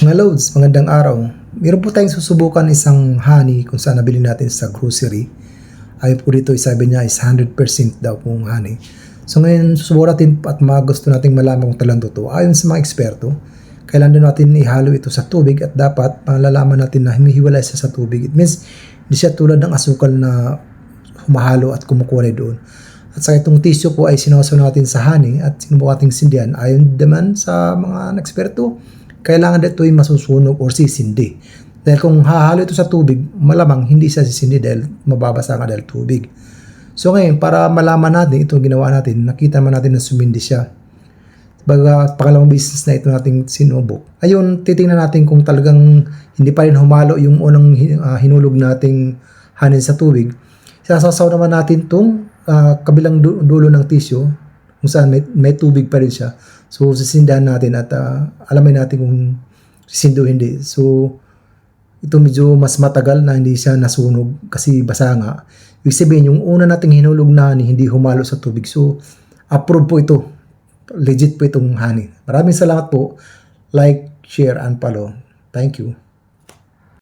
Mga loads, magandang araw. Meron po tayong susubukan isang honey kung saan nabili natin sa grocery. Ayon po dito, sabi niya is 100% daw pong honey. So ngayon, susubukan natin at gusto nating malaman kung talagang totoo. Ayon sa mga eksperto, kailangan din natin ihalo ito sa tubig at dapat malalaman natin na himihiwalay siya sa tubig. It means, hindi siya tulad ng asukal na humahalo at kumukulay doon. At sa itong tissue po ay sinasaw natin sa honey at sinubukan nating sindihan. Ayon naman sa mga eksperto, kailangan ito ay masusunog or sisindi. Dahil kung hahalo ito sa tubig, malamang hindi siya sisindi dahil mababasa nga dahil tubig. So ngayon, para malaman natin itong ginawa natin, nakita man natin na sumindi siya. Baga, pangalawang business na ito nating sinubok. Ayun, titingnan natin kung talagang hindi pa rin humalo yung unang hinulog nating honey sa tubig. Sasasaw naman natin itong kabilang dulo ng tissue kung saan may tubig pa rin siya. So, sisindahan natin at alamin natin kung sisindo hindi. So, ito medyo mas matagal na hindi siya nasunog kasi basa nga. Ibig sabihin, yung una nating hinulog na honey, hindi humalo sa tubig. So, approve po ito. Legit po itong honey. Maraming salamat po. Like, share, and follow. Thank you.